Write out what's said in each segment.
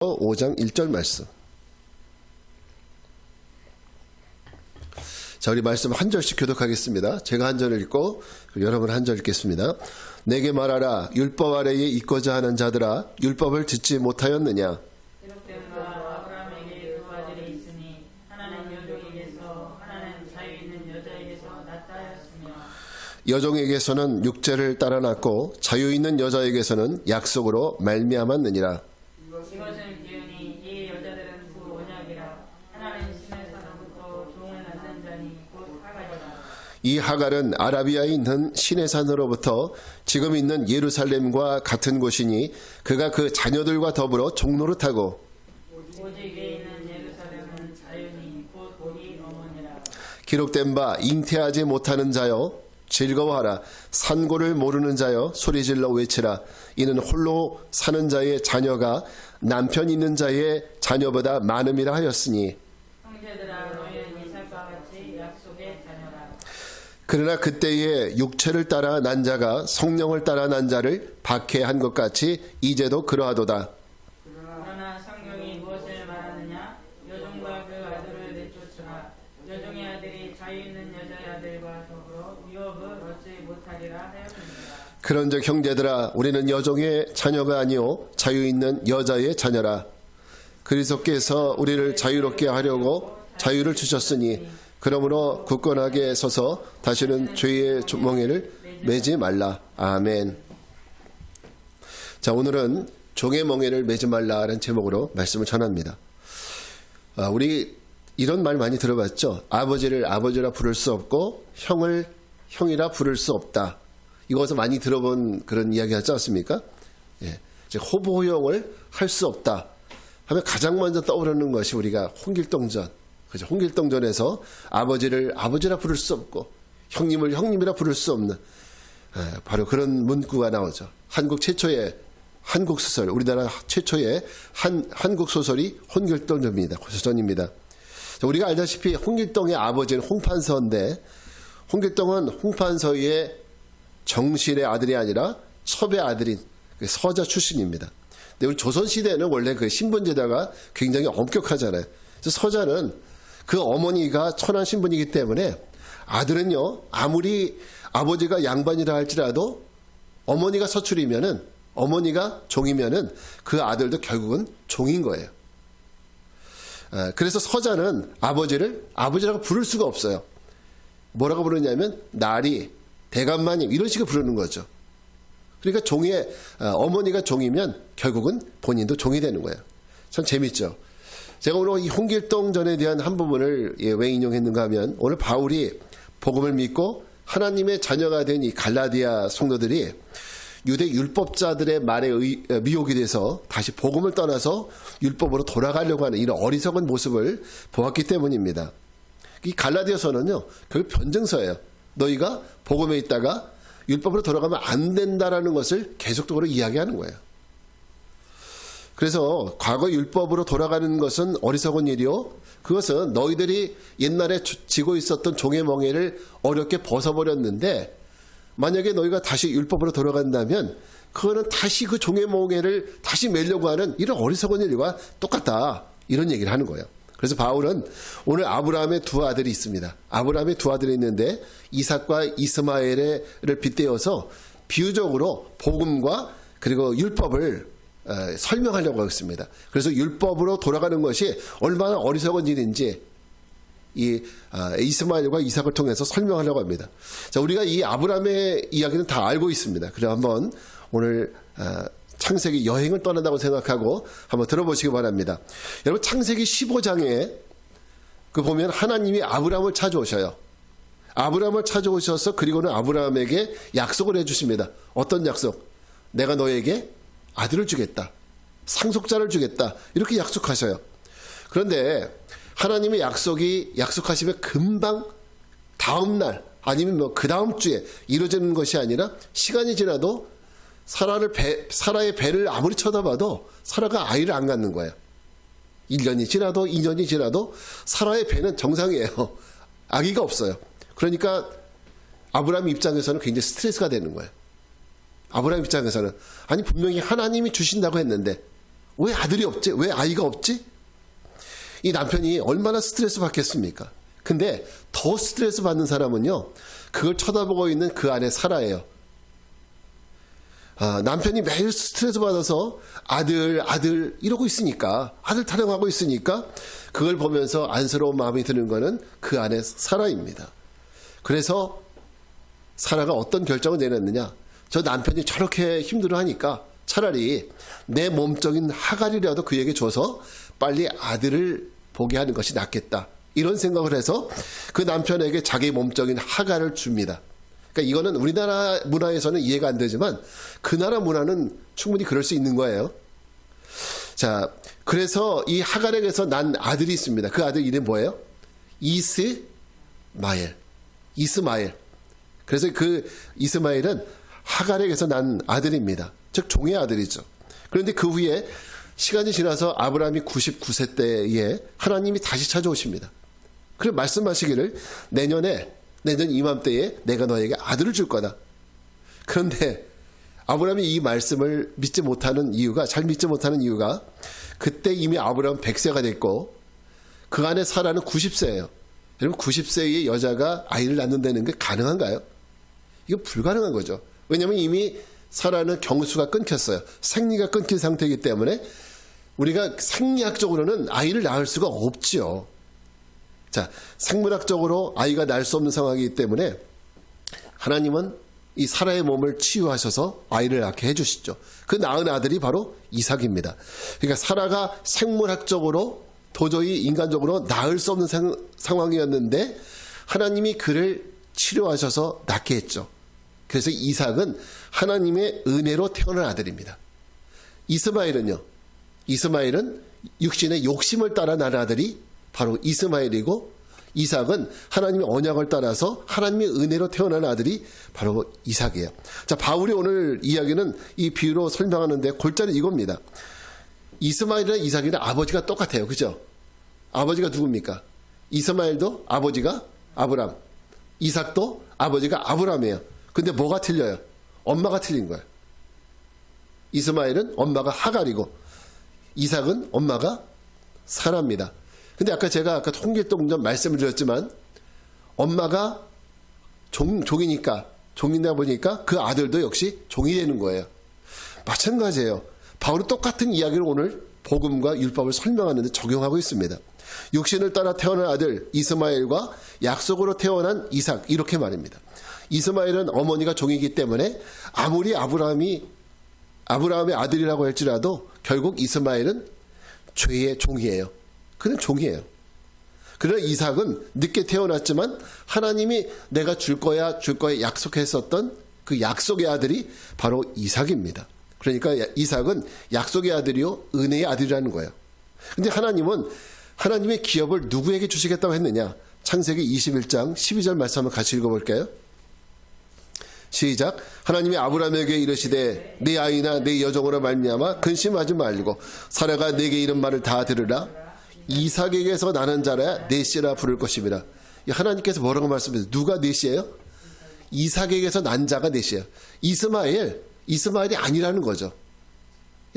5장 1절 말씀. 자, 우리 말씀 한 절씩 교독하겠습니다. 제가 한 절을 읽고 여러분 한 절 읽겠습니다. 내게 말하라. 율법 아래에 있고자 하는 자들아, 율법을 듣지 못하였느냐? 기록된 바 아브라함에게 두 아들이 있으니 하나는 여종에게서 하나는 자유 있는 여자에게서 낳다 하였으며 여종에게서는 육체를 따라 낳고 자유 있는 여자에게서는 약속으로 말미암았느니라. 이것은 기은이 이 여자들은 두 언약이라. 하나는 시내산으로부터 종을 낳는 자니 곧 하갈이라. 이 하갈은 아라비아에 있는 시내산으로부터 지금 있는 예루살렘과 같은 곳이니 그가 그 자녀들과 더불어 종노릇하고 오직 위에 있는 예루살렘은 자유니 곧 우리 어머니라. 기록된 바 잉태하지 못하는 자여 즐거워하라. 산고를 모르는 자여 소리질러 외치라. 이는 홀로 사는 자의 자녀가 남편 있는 자의 자녀보다 많음이라 하였으니 형제들아 너희는 이삭과 같이 약속의 자녀라. 그러나 그때에 육체를 따라 난 자가 성령을 따라 난 자를 박해한 것 같이 이제도 그러하도다. 그러나 성경이 무엇을 말하느냐? 여종과 그 아들을 내쫓으라. 여종의 아들이 자유 있는 여자의 아들과 더불어 유업을 얻지 못하리라 하였습니다. 그런즉 형제들아 우리는 여종의 자녀가 아니요 자유 있는 여자의 자녀라. 그리스도께서 우리를 자유롭게 하려고 자유를 주셨으니 그러므로 굳건하게 서서 다시는 죄의 멍에를 매지 말라. 아멘. 자, 오늘은 종의 멍에를 매지 말라라는 제목으로 말씀을 전합니다. 우리 이런 말 많이 들어봤죠. 아버지를 아버지라 부를 수 없고 형을 형이라 부를 수 없다. 이것을 많이 들어본 그런 이야기 하지 않습니까? 예. 호부호형을 할 수 없다 하면 가장 먼저 떠오르는 것이 우리가 홍길동전. 그죠? 홍길동전에서 아버지를 아버지라 부를 수 없고 형님을 형님이라 부를 수 없는 바로 그런 문구가 나오죠. 한국 최초의 한국 소설, 우리나라 최초의 한국 소설이 홍길동전입니다. 소전입니다. 우리가 알다시피 홍길동의 아버지는 홍판서인데 홍길동은 홍판서의 정실의 아들이 아니라 첩의 아들인 서자 출신입니다. 근데 우리 조선시대에는 원래 그 신분제도가 굉장히 엄격하잖아요. 그래서 서자는 그 어머니가 천한 신분이기 때문에 아들은요, 아무리 아버지가 양반이라 할지라도 어머니가 서출이면은, 어머니가 종이면은 그 아들도 결국은 종인 거예요. 그래서 서자는 아버지를 아버지라고 부를 수가 없어요. 뭐라고 부르냐면 나리, 대감마님 이런 식으로 부르는 거죠. 그러니까 종의 어머니가 종이면 결국은 본인도 종이 되는 거예요. 참 재밌죠. 제가 오늘 이 홍길동전에 대한 한 부분을 왜 인용했는가 하면 오늘 바울이 복음을 믿고 하나님의 자녀가 된 이 갈라디아 성도들이 유대 율법자들의 말에 미혹이 돼서 다시 복음을 떠나서 율법으로 돌아가려고 하는 이런 어리석은 모습을 보았기 때문입니다. 이 갈라디아서는요, 결국 변증서예요. 너희가 복음에 있다가 율법으로 돌아가면 안 된다라는 것을 계속적으로 이야기하는 거예요. 그래서 과거 율법으로 돌아가는 것은 어리석은 일이요. 그것은 너희들이 옛날에 지고 있었던 종의 멍에를 어렵게 벗어버렸는데 만약에 너희가 다시 율법으로 돌아간다면 그거는 다시 그 종의 멍에를 다시 매려고 하는 이런 어리석은 일과 똑같다. 이런 얘기를 하는 거예요. 그래서 바울은 오늘 아브라함의 두 아들이 있습니다. 아브라함의 두 아들이 있는데 이삭과 이스마엘을 빗대어서 비유적으로 복음과 그리고 율법을 설명하려고 하겠습니다. 그래서 율법으로 돌아가는 것이 얼마나 어리석은 일인지 이 이스마엘과 이삭을 통해서 설명하려고 합니다. 자, 우리가 이 아브라함의 이야기는 다 알고 있습니다. 그래 한번 오늘 창세기 여행을 떠난다고 생각하고 한번 들어보시기 바랍니다. 여러분 창세기 15장에 그 보면 하나님이 아브라함을 찾아오셔요. 아브라함을 찾아오셔서 그리고는 아브라함에게 약속을 해주십니다. 어떤 약속? 내가 너에게 아들을 주겠다. 상속자를 주겠다. 이렇게 약속하셔요. 그런데 하나님의 약속하시면 금방 다음날 아니면 뭐 그 다음 주에 이루어지는 것이 아니라 시간이 지나도 사라의 배를 아무리 쳐다봐도 사라가 아이를 안 갖는 거예요. 1년이 지나도 2년이 지나도 사라의 배는 정상이에요. 아기가 없어요. 그러니까 아브라함 입장에서는 굉장히 스트레스가 되는 거예요. 아브라함 입장에서는 아니 분명히 하나님이 주신다고 했는데 왜 아들이 없지? 왜 아이가 없지? 이 남편이 얼마나 스트레스 받겠습니까? 근데 더 스트레스 받는 사람은요, 그걸 쳐다보고 있는 그 안에 사라예요. 남편이 매일 스트레스 받아서 아들 이러고 있으니까, 아들 타령하고 있으니까 그걸 보면서 안쓰러운 마음이 드는 거는 그 안에 사라입니다. 그래서 사라가 어떤 결정을 내렸느냐? 저 남편이 저렇게 힘들어하니까 차라리 내 몸적인 하갈이라도 그에게 줘서 빨리 아들을 보게 하는 것이 낫겠다. 이런 생각을 해서 그 남편에게 자기 몸적인 하갈을 줍니다. 그러니까 이거는 우리나라 문화에서는 이해가 안 되지만 그 나라 문화는 충분히 그럴 수 있는 거예요. 자, 그래서 이 하갈에게서 난 아들이 있습니다. 그 아들 이름이 뭐예요? 이스마엘. 그래서 그 이스마엘은 하갈에게서 난 아들입니다. 즉 종의 아들이죠. 그런데 그 후에 시간이 지나서 아브라함이 99세 때에 하나님이 다시 찾아오십니다. 그리고 말씀하시기를 내년 이맘때에 내가 너에게 아들을 줄 거다. 그런데 아브라함이 이 말씀을 잘 믿지 못하는 이유가 그때 이미 아브라함 100세가 됐고 그 안에 사라는 90세예요. 여러분 90세의 여자가 아이를 낳는다는 게 가능한가요? 이거 불가능한 거죠. 왜냐하면 이미 사라는 경수가 끊겼어요. 생리가 끊긴 상태이기 때문에 우리가 생리학적으로는 아이를 낳을 수가 없지요. 자, 생물학적으로 아이가 낳을 수 없는 상황이기 때문에 하나님은 이 사라의 몸을 치유하셔서 아이를 낳게 해주시죠. 그 낳은 아들이 바로 이삭입니다. 그러니까 사라가 생물학적으로 도저히 인간적으로 낳을 수 없는 상황이었는데 하나님이 그를 치료하셔서 낳게 했죠. 그래서 이삭은 하나님의 은혜로 태어난 아들입니다. 이스마엘은 육신의 욕심을 따라 낳은 아들이 바로 이스마엘이고 이삭은 하나님의 언약을 따라서 하나님의 은혜로 태어난 아들이 바로 이삭이에요. 자, 바울이 오늘 이야기는 이 비유로 설명하는데 골자는 이겁니다. 이스마엘이나 이삭이나 아버지가 똑같아요. 그죠? 아버지가 누굽니까? 이스마엘도 아버지가 아브람, 이삭도 아버지가 아브람이에요. 근데 뭐가 틀려요? 엄마가 틀린 거예요. 이스마엘은 엄마가 하갈이고 이삭은 엄마가 사라입니다. 근데 제가 통길동전 말씀을 드렸지만 엄마가 종이다 보니까 그 아들도 역시 종이 되는 거예요. 마찬가지예요. 바울은 똑같은 이야기를 오늘 복음과 율법을 설명하는데 적용하고 있습니다. 육신을 따라 태어난 아들 이스마엘과 약속으로 태어난 이삭 이렇게 말입니다. 이스마엘은 어머니가 종이기 때문에 아무리 아브라함의 아들이라고 할지라도 결국 이스마엘은 죄의 종이에요. 그는 종이에요. 그러나 이삭은 늦게 태어났지만 하나님이 내가 줄 거야 약속했었던 그 약속의 아들이 바로 이삭입니다. 그러니까 이삭은 약속의 아들이요 은혜의 아들이라는 거예요. 근데 하나님은 하나님의 기업을 누구에게 주시겠다고 했느냐? 창세기 21장 12절 말씀 한번 같이 읽어볼까요? 시작. 하나님이 아브라함에게 이르시되 내 아이나 내 여종으로 말미암아 근심하지 말고 사라가 내게 이런 말을 다 들으라. 이삭에게서 나는 자라 내 씨라 부를 것임이라. 하나님께서 뭐라고 말씀하세요? 누가 내 씨예요? 이삭에게서 난 자가 내 씨예요. 이스마엘이 아니라는 거죠.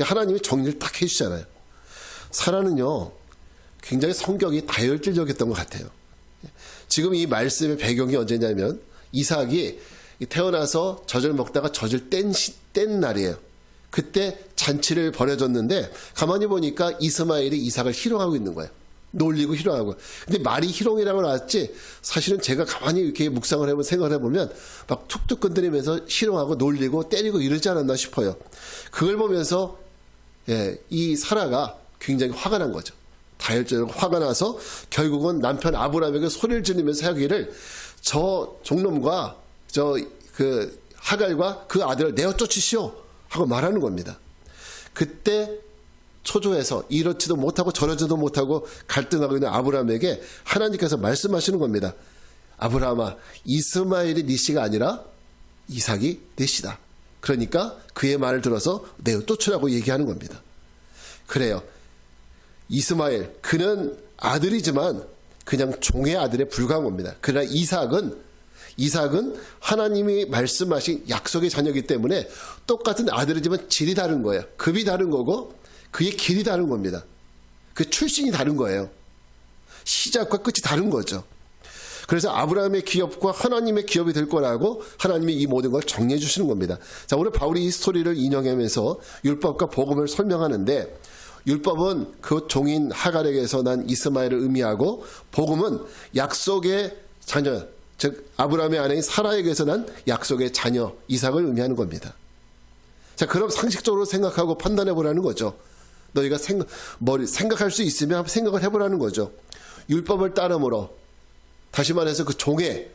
하나님이 정리를 딱 해주잖아요. 사라는요 굉장히 성격이 다혈질적이었던 것 같아요. 지금 이 말씀의 배경이 언제냐면 이삭이 태어나서 젖을 먹다가 젖을 뗀 날이에요. 그때 잔치를 벌여줬는데 가만히 보니까 이스마엘이 이삭을 희롱하고 있는 거예요. 놀리고 희롱하고. 근데 말이 희롱이라고 나왔지 사실은 제가 가만히 이렇게 묵상을 해보면 생각을 해보면 막 툭툭 건드리면서 희롱하고 놀리고 때리고 이러지 않았나 싶어요. 그걸 보면서 이 사라가 굉장히 화가 난 거죠. 다혈질적으로 화가 나서 결국은 남편 아브라함에게 소리를 지르면서 하기를 저 종놈과 그 하갈과 그 아들을 내어 쫓으시오 하고 말하는 겁니다. 그때 초조해서 이렇지도 못하고 저러지도 못하고 갈등하고 있는 아브라함에게 하나님께서 말씀하시는 겁니다. 아브라함아, 이스마엘이 네 씨가 아니라 이삭이 네 씨다. 그러니까 그의 말을 들어서 내어 쫓으라고 얘기하는 겁니다. 그래요. 이스마엘, 그는 아들이지만 그냥 종의 아들에 불과한 겁니다. 그러나 이삭은 하나님이 말씀하신 약속의 자녀이기 때문에 똑같은 아들이지만 질이 다른 거예요. 급이 다른 거고 그의 길이 다른 겁니다. 그 출신이 다른 거예요. 시작과 끝이 다른 거죠. 그래서 아브라함의 기업과 하나님의 기업이 될 거라고 하나님이 이 모든 걸 정리해 주시는 겁니다. 자, 오늘 바울이 이 스토리를 인용하면서 율법과 복음을 설명하는데, 율법은 그 종인 하갈에게서 난 이스마엘을 의미하고, 복음은 약속의 자녀, 즉 아브라함의 아내인 사라에게서 난 약속의 자녀 이삭을 의미하는 겁니다. 자, 그럼 상식적으로 생각하고 판단해 보라는 거죠. 너희가 생각할 수 있으면 생각을 해보라는 거죠. 율법을 따름으로, 다시 말해서 그 종의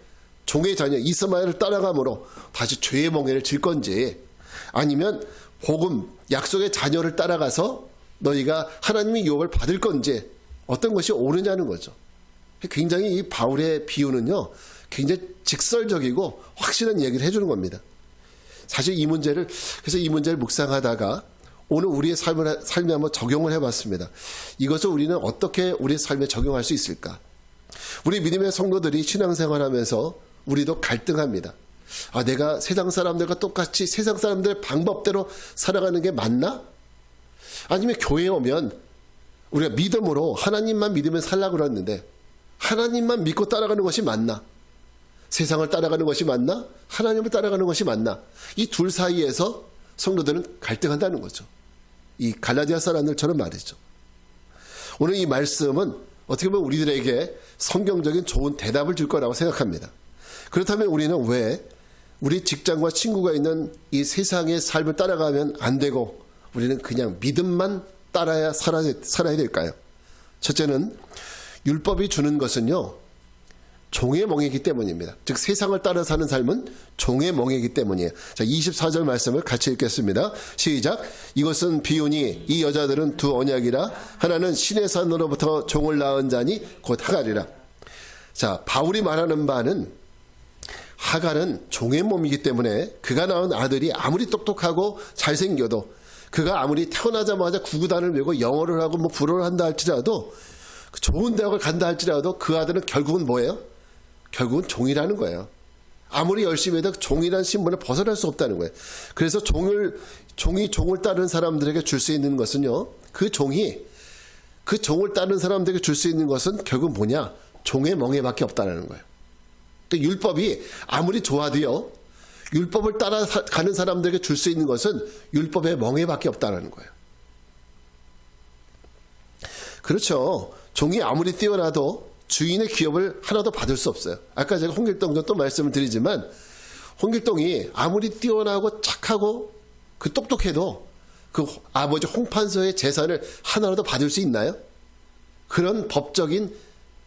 자녀 이스마엘을 따라감으로 다시 죄의 멍에를 질 건지, 아니면 복음 약속의 자녀를 따라가서 너희가 하나님의 유업을 받을 건지, 어떤 것이 옳으냐는 거죠. 굉장히 이 바울의 비유는요, 굉장히 직설적이고 확실한 얘기를 해주는 겁니다. 사실 그래서 이 문제를 묵상하다가 오늘 우리의 삶에 한번 적용을 해봤습니다. 이것을 우리는 어떻게 우리의 삶에 적용할 수 있을까? 우리 믿음의 성도들이 신앙생활하면서 우리도 갈등합니다. 아, 내가 세상 사람들과 똑같이 세상 사람들의 방법대로 살아가는 게 맞나? 아니면 교회에 오면 우리가 믿음으로 하나님만 믿으면 살라고 그랬는데 하나님만 믿고 따라가는 것이 맞나? 세상을 따라가는 것이 맞나? 하나님을 따라가는 것이 맞나? 이 둘 사이에서 성도들은 갈등한다는 거죠. 이 갈라디아 사람들처럼 말이죠. 오늘 이 말씀은 어떻게 보면 우리들에게 성경적인 좋은 대답을 줄 거라고 생각합니다. 그렇다면 우리는 왜 우리 직장과 친구가 있는 이 세상의 삶을 따라가면 안 되고 우리는 그냥 믿음만 따라야 살아야 될까요? 첫째는 율법이 주는 것은요, 종의 멍이기 때문입니다. 즉 세상을 따라 사는 삶은 종의 멍이기 때문이에요. 자, 24절 말씀을 같이 읽겠습니다. 시작. 이것은 비유니 이 여자들은 두 언약이라 하나는 신의 산으로부터 종을 낳은 자니 곧 하갈이라. 자, 바울이 말하는 바는 하갈은 종의 몸이기 때문에 그가 낳은 아들이 아무리 똑똑하고 잘생겨도, 그가 아무리 태어나자마자 구구단을 메고 영어를 하고 뭐 불어를 한다 할지라도, 좋은 대학을 간다 할지라도 그 아들은 결국은 뭐예요? 결국은 종이라는 거예요. 아무리 열심히 해도 종이라는 신분을 벗어날 수 없다는 거예요. 그래서 종을 따르는 사람들에게 줄 수 있는 것은요, 그 종을 따르는 사람들에게 줄 수 있는 것은 결국 뭐냐? 종의 멍에밖에 없다는 거예요. 그러니까 율법이 아무리 좋아도요, 율법을 따라가는 사람들에게 줄 수 있는 것은 율법의 멍에밖에 없다는 거예요. 그렇죠. 종이 아무리 뛰어나도 주인의 기업을 하나도 받을 수 없어요. 아까 제가 홍길동 또 말씀을 드리지만, 홍길동이 아무리 뛰어나고 착하고 그 똑똑해도 그 아버지 홍판서의 재산을 하나라도 받을 수 있나요? 그런 법적인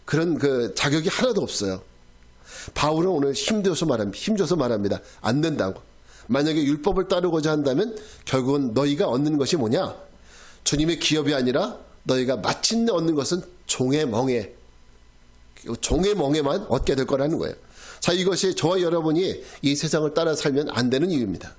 그런 그 자격이 하나도 없어요. 바울은 오늘 힘줘서 말합니다. 안 된다고. 만약에 율법을 따르고자 한다면 결국은 너희가 얻는 것이 뭐냐? 주님의 기업이 아니라 너희가 마침내 얻는 것은 종의 멍에만 얻게 될 거라는 거예요. 자, 이것이 저와 여러분이 이 세상을 따라 살면 안 되는 이유입니다.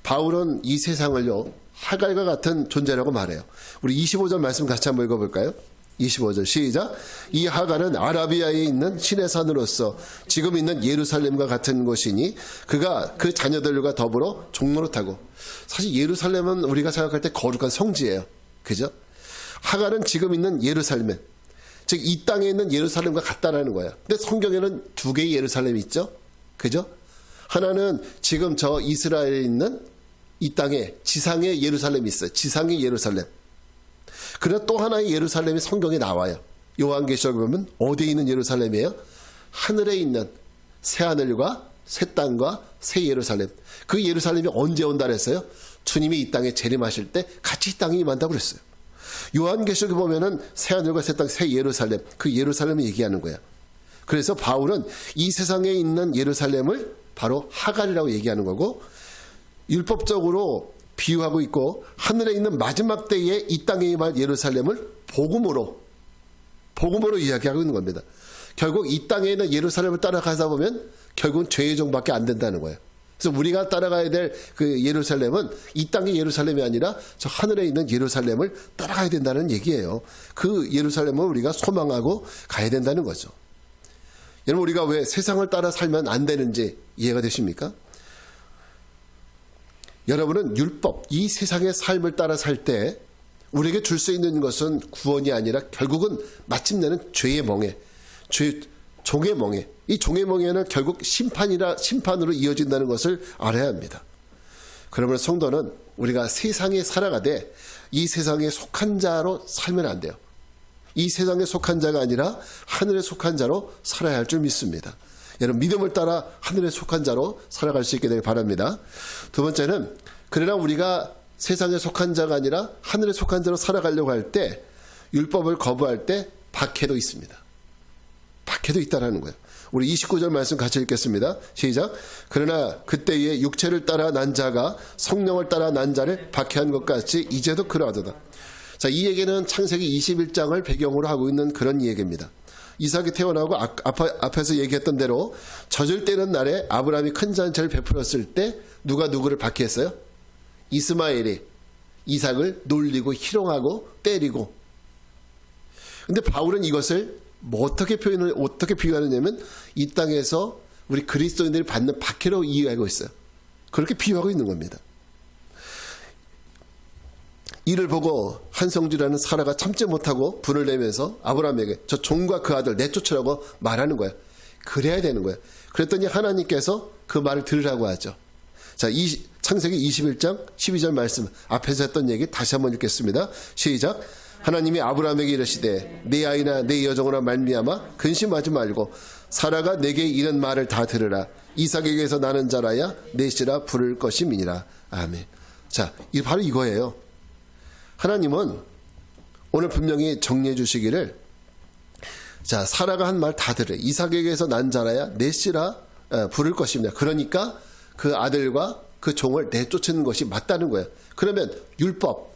바울은 이 세상을요, 하갈과 같은 존재라고 말해요. 우리 25절 말씀 같이 한번 읽어볼까요? 25절 시작. 이 하갈은 아라비아에 있는 신의 산으로서 지금 있는 예루살렘과 같은 곳이니 그가 그 자녀들과 더불어 종노릇하고. 사실 예루살렘은 우리가 생각할 때 거룩한 성지예요. 그죠? 하갈은 지금 있는 예루살렘, 즉 이 땅에 있는 예루살렘과 같다라는 거예요. 근데 성경에는 두 개의 예루살렘이 있죠. 그죠? 하나는 지금 저 이스라엘에 있는 이 땅에 지상의 예루살렘이 있어요. 지상의 예루살렘. 그러나 또 하나의 예루살렘이 성경에 나와요. 요한계시록에 보면 어디에 있는 예루살렘이에요? 하늘에 있는 새 하늘과 새 땅과 새 예루살렘. 그 예루살렘이 언제 온다 그랬어요? 주님이 이 땅에 재림하실 때 같이 이 땅에 임한다고 그랬어요. 요한계시록에 보면은 새 하늘과 새 땅, 새 예루살렘, 그 예루살렘을 얘기하는 거예요. 그래서 바울은 이 세상에 있는 예루살렘을 바로 하갈이라고 얘기하는 거고, 율법적으로 비유하고 있고 하늘에 있는 마지막 때에 이 땅에 임할 예루살렘을 복음으로 이야기하고 있는 겁니다. 결국 이 땅에 있는 예루살렘을 따라가다 보면 결국은 죄의 종밖에 안 된다는 거예요. 그래서 우리가 따라가야 될 그 예루살렘은 이 땅의 예루살렘이 아니라 저 하늘에 있는 예루살렘을 따라가야 된다는 얘기예요. 그 예루살렘을 우리가 소망하고 가야 된다는 거죠. 여러분, 우리가 왜 세상을 따라 살면 안 되는지 이해가 되십니까? 여러분은 율법, 이 세상의 삶을 따라 살 때 우리에게 줄 수 있는 것은 구원이 아니라 결국은 마침내는 죄의 멍에, 종의 멍에, 이 종의 멍에는 결국 심판으로 이어진다는 것을 알아야 합니다. 그러면 성도는 우리가 세상에 살아가되 이 세상에 속한 자로 살면 안 돼요. 이 세상에 속한 자가 아니라 하늘에 속한 자로 살아야 할 줄 믿습니다. 여러분, 믿음을 따라 하늘에 속한 자로 살아갈 수 있게 되길 바랍니다. 두 번째는, 그러나 우리가 세상에 속한 자가 아니라 하늘에 속한 자로 살아가려고 할 때, 율법을 거부할 때 박해도 있습니다. 박해도 있다라는 거예요. 우리 29절 말씀 같이 읽겠습니다. 시작. 그러나 그때에 육체를 따라 난 자가 성령을 따라 난 자를 박해한 것 같이 이제도 그러하도다. 자, 이 얘기는 창세기 21장을 배경으로 하고 있는 그런 얘기입니다. 이삭이 태어나고 앞에서 얘기했던 대로 젖을 떼는 날에 아브라함이 큰 잔치를 베풀었을 때 누가 누구를 박해했어요? 이스마엘이 이삭을 놀리고 희롱하고 때리고. 근데 바울은 이것을 어떻게 비유하느냐면 이 땅에서 우리 그리스도인들이 받는 박해로 이해하고 있어요. 그렇게 비유하고 있는 겁니다. 이를 보고 한성주라는 사라가 참지 못하고 분을 내면서 아브라함에게 저 종과 그 아들 내쫓으라고 말하는 거예요. 그래야 되는 거예요. 그랬더니 하나님께서 그 말을 들으라고 하죠. 자, 창세기 21장 12절 말씀 앞에서 했던 얘기 다시 한번 읽겠습니다. 시작. 하나님이 아브라함에게 이르시되 내 아이나 내 여종으로 말미암아 근심하지 말고 사라가 내게 이런 말을 다 들으라. 이삭에게서 나는 자라야 넷이라 부를 것임이니라. 아멘. 자, 바로 이거예요. 하나님은 오늘 분명히 정리해 주시기를, 자, 사라가 한 말 다 들으라. 이삭에게서 난 자라야 넷이라 부를 것입니다. 그러니까 그 아들과 그 종을 내쫓는 것이 맞다는 거예요. 그러면 율법,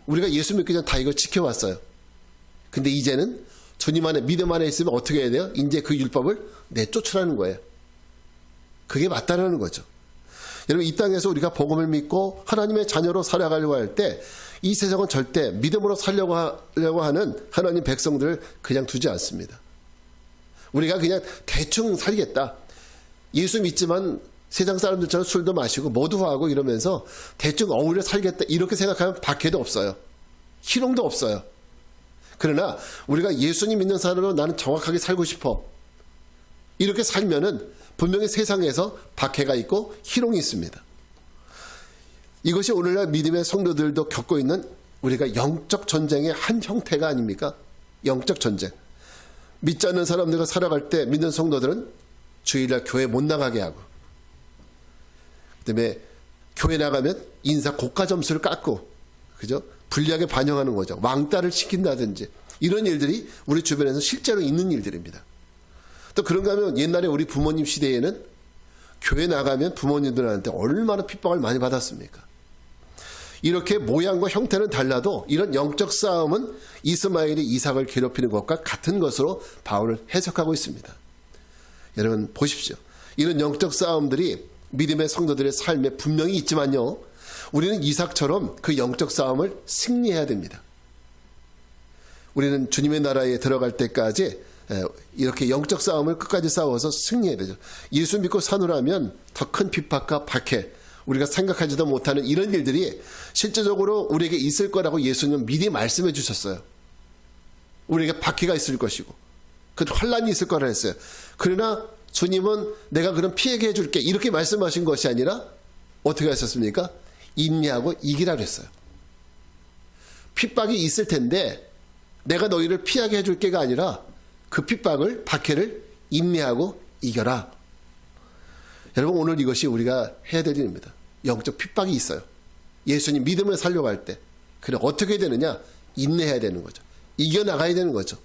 우리가 예수 믿기 전 다 이걸 지켜왔어요. 근데 이제는 주님 안에, 믿음 안에 있으면 어떻게 해야 돼요? 이제 그 율법을 내쫓으라는 거예요. 그게 맞다라는 거죠. 여러분, 이 땅에서 우리가 복음을 믿고 하나님의 자녀로 살아가려고 할 때 이 세상은 절대 믿음으로 살려고 하는 하나님 백성들을 그냥 두지 않습니다. 우리가 그냥 대충 살겠다. 예수 믿지만 세상 사람들처럼 술도 마시고 모두 하고 이러면서 대충 어울려 살겠다. 이렇게 생각하면 박해도 없어요. 희롱도 없어요. 그러나 우리가 예수님 믿는 사람으로 나는 정확하게 살고 싶어. 이렇게 살면은 분명히 세상에서 박해가 있고 희롱이 있습니다. 이것이 오늘날 믿음의 성도들도 겪고 있는 우리가 영적 전쟁의 한 형태가 아닙니까? 영적 전쟁. 믿지 않는 사람들과 살아갈 때 믿는 성도들은 주일날 교회 못 나가게 하고, 그다음에 교회 나가면 인사 고가 점수를 깎고, 그죠? 불리하게 반영하는 거죠. 왕따를 시킨다든지 이런 일들이 우리 주변에서 실제로 있는 일들입니다. 또 그런가 하면 옛날에 우리 부모님 시대에는 교회 나가면 부모님들한테 얼마나 핍박을 많이 받았습니까? 이렇게 모양과 형태는 달라도 이런 영적 싸움은 이스마엘이 이삭을 괴롭히는 것과 같은 것으로 바울은 해석하고 있습니다. 여러분 보십시오. 이런 영적 싸움들이 믿음의 성도들의 삶에 분명히 있지만요, 우리는 이삭처럼 그 영적 싸움을 승리해야 됩니다. 우리는 주님의 나라에 들어갈 때까지 이렇게 영적 싸움을 끝까지 싸워서 승리해야 되죠. 예수 믿고 사노라면 더 큰 핍박과 박해, 우리가 생각하지도 못하는 이런 일들이 실제적으로 우리에게 있을 거라고 예수님은 미리 말씀해 주셨어요. 우리에게 박해가 있을 것이고 그 환란이 있을 거라 했어요. 그러나 주님은 내가 그럼 피하게 해줄게 이렇게 말씀하신 것이 아니라 어떻게 하셨습니까? 인내하고 이기라고 했어요. 핍박이 있을 텐데 내가 너희를 피하게 해줄게가 아니라 그 핍박을, 박해를 인내하고 이겨라. 여러분 오늘 이것이 우리가 해야 될 일입니다. 영적 핍박이 있어요. 예수님 믿음을 살려고 할 때. 그래 어떻게 되느냐? 인내해야 되는 거죠. 이겨나가야 되는 거죠.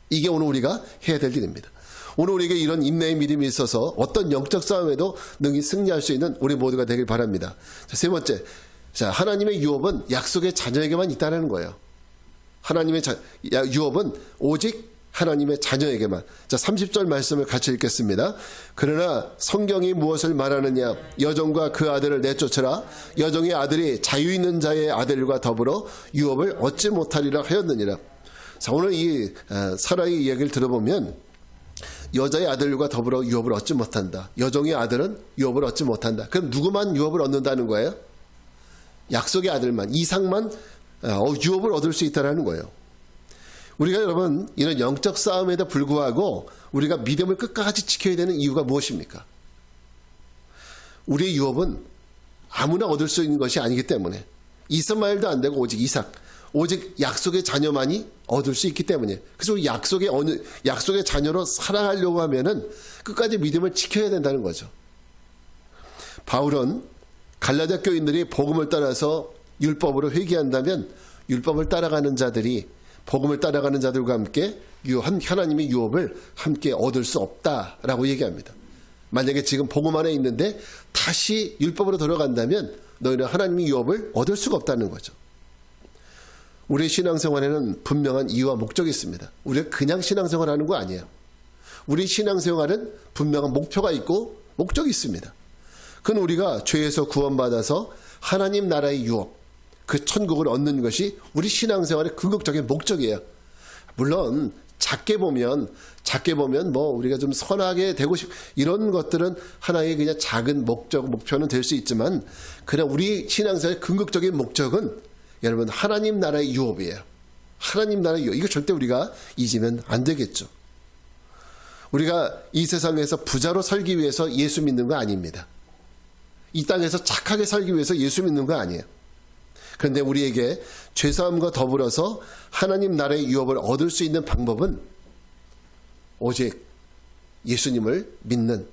이게 오늘 우리가 해야 될 일입니다. 오늘 우리에게 이런 인내의 믿음이 있어서 어떤 영적 싸움에도 능히 승리할 수 있는 우리 모두가 되길 바랍니다. 자, 세 번째, 자, 하나님의 유업은 약속의 자녀에게만 있다는 거예요. 하나님의 유업은 오직 하나님의 자녀에게만. 자, 30절 말씀을 같이 읽겠습니다. 그러나 성경이 무엇을 말하느냐? 여종과 그 아들을 내쫓으라. 여종의 아들이 자유 있는 자의 아들과 더불어 유업을 얻지 못하리라 하였느니라. 자, 오늘 이 사라의 이야기를 들어보면 여자의 아들과 더불어 유업을 얻지 못한다. 여종의 아들은 유업을 얻지 못한다. 그럼 누구만 유업을 얻는다는 거예요? 약속의 아들만, 이삭만 유업을 얻을 수 있다는 거예요. 우리가 여러분 이런 영적 싸움에도 불구하고 우리가 믿음을 끝까지 지켜야 되는 이유가 무엇입니까? 우리의 유업은 아무나 얻을 수 있는 것이 아니기 때문에 이스마엘도 안 되고 오직 이삭, 오직 약속의 자녀만이 얻을 수 있기 때문에. 그래서 우리 약속의 자녀로 살아가려고 하면은 끝까지 믿음을 지켜야 된다는 거죠. 바울은 갈라디아 교인들이 복음을 따라서 율법으로 회개한다면 율법을 따라가는 자들이 복음을 따라가는 자들과 함께 하나님의 유업을 함께 얻을 수 없다라고 얘기합니다. 만약에 지금 복음 안에 있는데 다시 율법으로 돌아간다면 너희는 하나님의 유업을 얻을 수가 없다는 거죠. 우리의 신앙생활에는 분명한 이유와 목적이 있습니다. 우리가 그냥 신앙생활하는 거 아니에요. 우리 신앙생활은 분명한 목표가 있고 목적이 있습니다. 그건 우리가 죄에서 구원받아서 하나님 나라의 유업, 그 천국을 얻는 것이 우리 신앙생활의 궁극적인 목적이에요. 물론 작게 보면 뭐 우리가 좀 선하게 되고 이런 것들은 하나의 그냥 작은 목표는 될 수 있지만 그냥 우리 신앙생활의 궁극적인 목적은 여러분 하나님 나라의 유업이에요. 하나님 나라의 유업. 이거 절대 우리가 잊으면 안 되겠죠. 우리가 이 세상에서 부자로 살기 위해서 예수 믿는 거 아닙니다. 이 땅에서 착하게 살기 위해서 예수 믿는 거 아니에요. 그런데 우리에게 죄사함과 더불어서 하나님 나라의 유업을 얻을 수 있는 방법은 오직 예수님을 믿는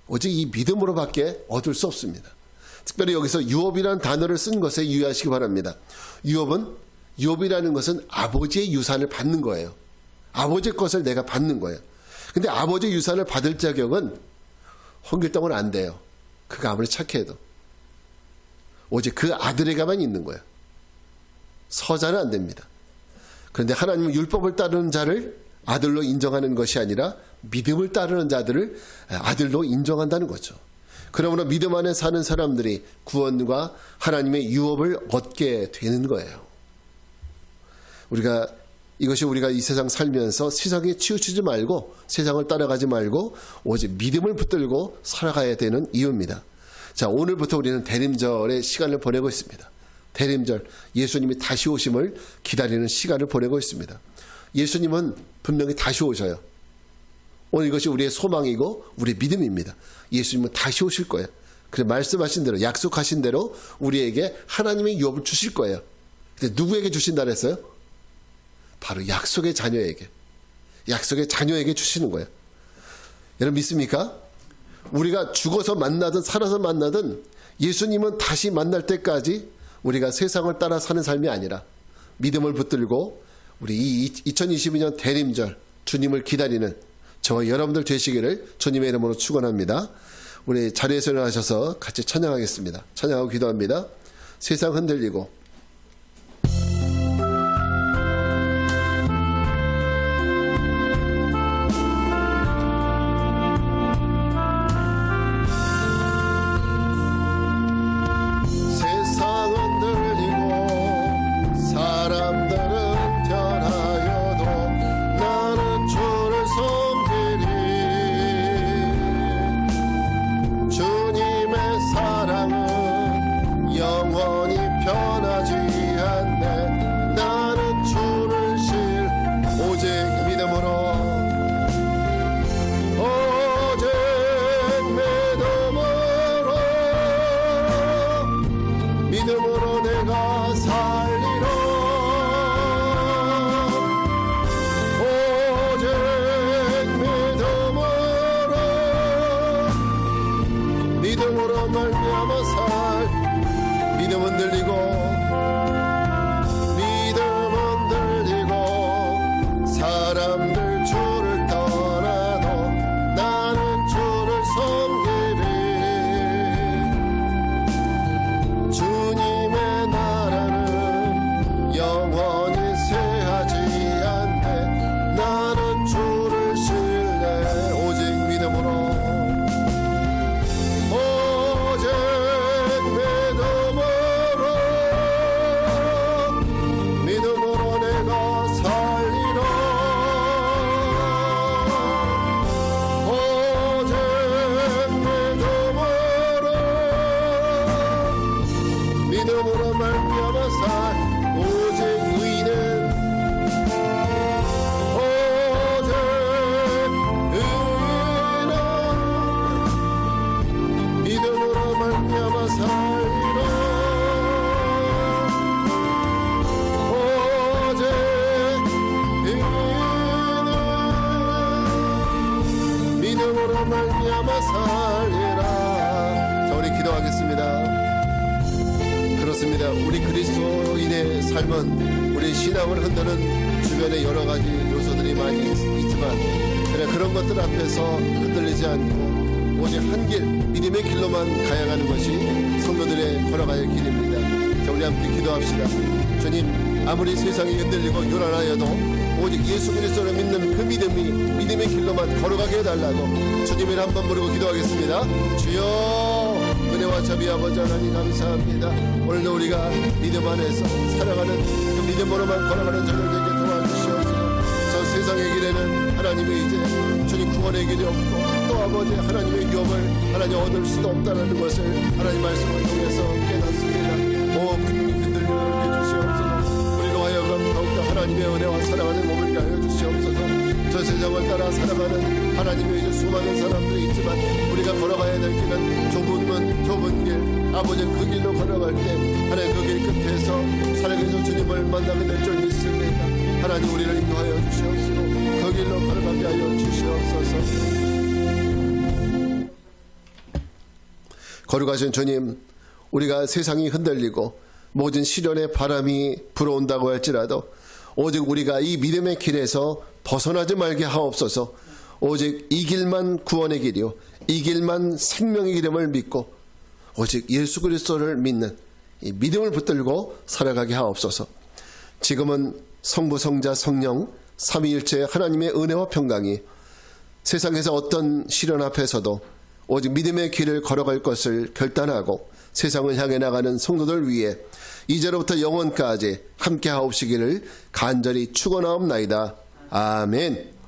오직 이 믿음으로밖에 얻을 수 없습니다. 특별히 여기서 유업이라는 단어를 쓴 것에 유의하시기 바랍니다. 유업이라는 것은 아버지의 유산을 받는 거예요. 아버지의 것을 내가 받는 거예요. 근데 아버지의 유산을 받을 자격은 홍길동은 안 돼요. 그가 아무리 착해도. 오직 그 아들에게만 있는 거예요. 서자는 안 됩니다. 그런데 하나님은 율법을 따르는 자를 아들로 인정하는 것이 아니라 믿음을 따르는 자들을 아들로 인정한다는 거죠. 그러므로 믿음 안에 사는 사람들이 구원과 하나님의 유업을 얻게 되는 거예요. 이것이 우리가 이 세상 살면서 세상에 치우치지 말고 세상을 따라가지 말고 오직 믿음을 붙들고 살아가야 되는 이유입니다. 자, 오늘부터 우리는 대림절의 시간을 보내고 있습니다. 대림절, 예수님이 다시 오심을 기다리는 시간을 보내고 있습니다. 예수님은 분명히 다시 오셔요. 오늘 이것이 우리의 소망이고 우리의 믿음입니다. 예수님은 다시 오실 거예요. 그래 말씀하신 대로 약속하신 대로 우리에게 하나님의 유업을 주실 거예요. 근데 누구에게 주신다 그랬어요? 바로 약속의 자녀에게 주시는 거예요. 여러분 믿습니까? 우리가 죽어서 만나든 살아서 만나든 예수님은 다시 만날 때까지 우리가 세상을 따라 사는 삶이 아니라 믿음을 붙들고 우리 이 2022년 대림절 주님을 기다리는 저와 여러분들 되시기를 주님의 이름으로 축원합니다. 우리 자리에서 일어나셔서 같이 찬양하겠습니다. 찬양하고 기도합니다. 세상 흔들리고 영원히 변하 때로는 우리 신앙을 흔드는 주변에 여러 가지 요소들이 많이 있지만 그래 그런 것들 앞에서 흔들리지 않고 오직 한 길, 믿음의 길로만 가야하는 것이 성도들의 걸어갈 길입니다. 자, 우리 함께 기도합시다. 주님, 아무리 세상이 흔들리고 요란하여도 오직 예수 그리스도를 믿는 그 믿음의 길로만 걸어가게 해달라고 주님을 한번 부르고 기도하겠습니다. 주여, 은혜와 자비 아버지 하나님 감사합니다. 오늘도 우리가 믿음 안에서 살아가는 그 믿음으로만 걸어가는 저를 되게 도와주시옵소서. 저 세상의 길에는 하나님의 이제 주님 구원의 길이 없고 또 아버지 하나님의 유업을 하나님 얻을 수도 없다는 것을 하나님 말씀을 통해서 깨닫습니다. 오 주님이 흔들리게 해주시옵소서. 우리로 하여금 더욱더 하나님의 은혜와 사랑하는 몸을 하여 주시옵소서. 저 세상을 따라 살아가는 하나님의 이제 수많은 사람들이 있지만 우리가 걸어가야 될 길은 좁은 길 아버지 그 길로 걸어갈 때 하나님 그 길 끝에서 살아계신 주님을 만나게 될 줄 믿습니다. 하나님 우리를 인도하여 주시옵시고 그 길로 걸어가게 하여 주시옵소서. 거룩하신 주님, 우리가 세상이 흔들리고 모든 시련의 바람이 불어온다고 할지라도 오직 우리가 이 믿음의 길에서 벗어나지 말게 하옵소서. 오직 이 길만 구원의 길이요 이 길만 생명의 길임을 믿고 오직 예수 그리스도를 믿는 이 믿음을 붙들고 살아가게 하옵소서. 지금은 성부 성자 성령 삼위일체 하나님의 은혜와 평강이 세상에서 어떤 시련 앞에서도 오직 믿음의 길을 걸어갈 것을 결단하고 세상을 향해 나가는 성도들 위해 이제로부터 영원까지 함께 하옵시기를 간절히 축원하옵나이다. 아멘.